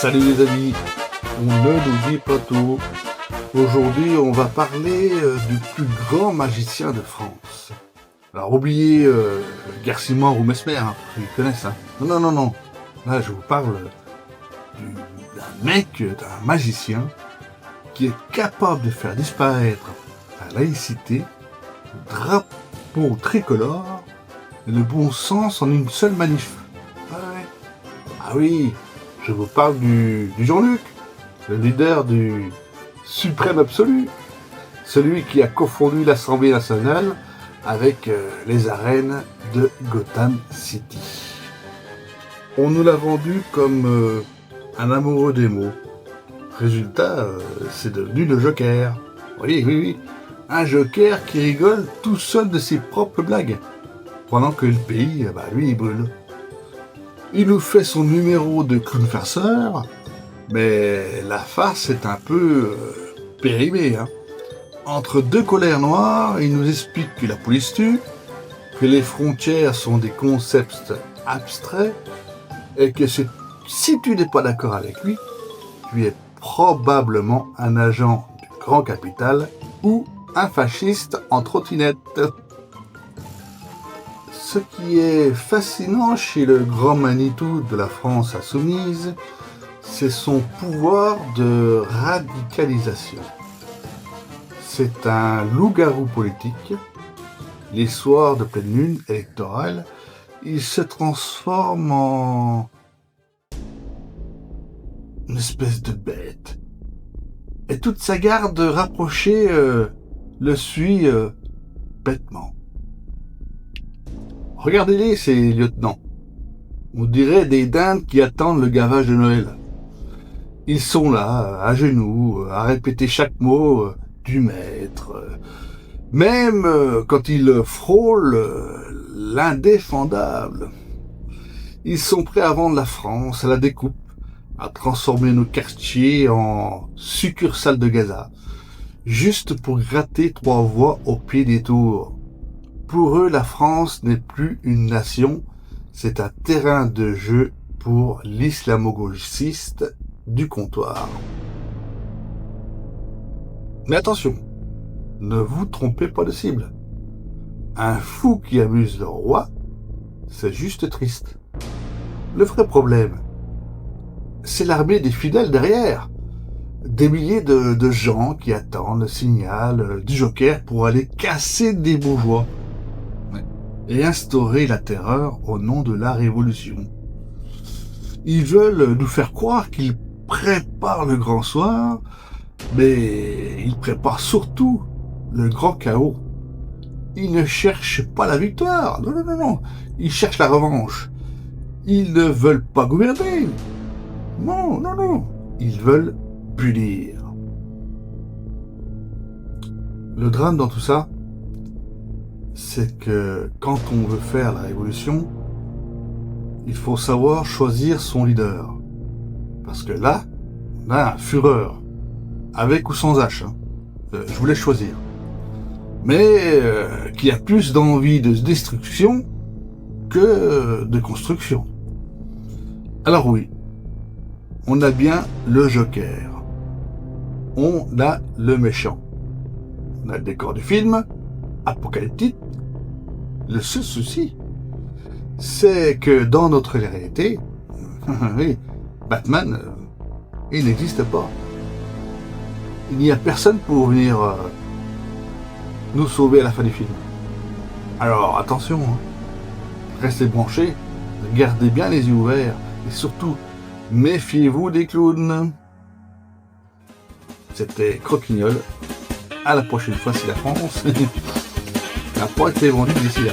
Salut les amis, on ne nous dit pas tout. Aujourd'hui, on va parler du plus grand magicien de France. Alors, oubliez Garcimore ou Mesmer, hein, ils connaissent. Hein. Non. Là, je vous parle d'un magicien qui est capable de faire disparaître la laïcité, le drapeau tricolore et le bon sens en une seule manif. Ah oui, je vous parle du Jean-Luc, le leader du suprême absolu, celui qui a confondu l'Assemblée nationale avec les arènes de Gotham City. On nous l'a vendu comme un amoureux des mots. Résultat, c'est devenu le Joker. Oui, un Joker qui rigole tout seul de ses propres blagues, pendant que le pays, lui, il brûle. Il nous fait son numéro de clown farceur, mais la farce est un peu périmée. Hein. Entre deux colères noires, il nous explique que la police tue, que les frontières sont des concepts abstraits, et que si tu n'es pas d'accord avec lui, tu es probablement un agent du grand capital ou un fasciste en trottinette. Ce qui est fascinant chez le grand Manitou de la France insoumise, c'est son pouvoir de radicalisation. C'est un loup-garou politique. Les soirs de pleine lune électorale, il se transforme en une espèce de bête. Et toute sa garde rapprochée le suit bêtement. Regardez-les, ces lieutenants. On dirait des dindes qui attendent le gavage de Noël. Ils sont là, à genoux, à répéter chaque mot du maître. Même quand ils frôlent l'indéfendable. Ils sont prêts à vendre la France à la découpe, à transformer nos quartiers en succursales de Gaza, juste pour gratter 3 voix au pied des tours. Pour eux, la France n'est plus une nation, c'est un terrain de jeu pour l'islamo-gauchiste du comptoir. Mais attention, ne vous trompez pas de cible. Un fou qui amuse le roi, c'est juste triste. Le vrai problème, c'est l'armée des fidèles derrière. Des milliers de gens qui attendent le signal du Joker pour aller casser des bourgeois et instaurer la terreur au nom de la révolution. Ils veulent nous faire croire qu'ils préparent le grand soir, mais ils préparent surtout le grand chaos. Ils ne cherchent pas la victoire, non, ils cherchent la revanche. Ils ne veulent pas gouverner, non, ils veulent punir. Le drame dans tout ça, c'est que quand on veut faire la révolution, il faut savoir choisir son leader. Parce que là, on a un Führer, avec ou sans H. Hein. Je vous laisse choisir. Mais qui a plus d'envie de destruction que de construction. Alors oui, on a bien le Joker. On a le méchant. On a le décor du film, apocalyptique. Le seul souci, c'est que dans notre réalité, oui, Batman, il n'existe pas. Il n'y a personne pour venir nous sauver à la fin du film. Alors attention, hein, restez branchés, gardez bien les yeux ouverts et surtout, méfiez-vous des clowns. C'était Croquignol. À la prochaine fois si la France n'a pas été vendue d'ici là.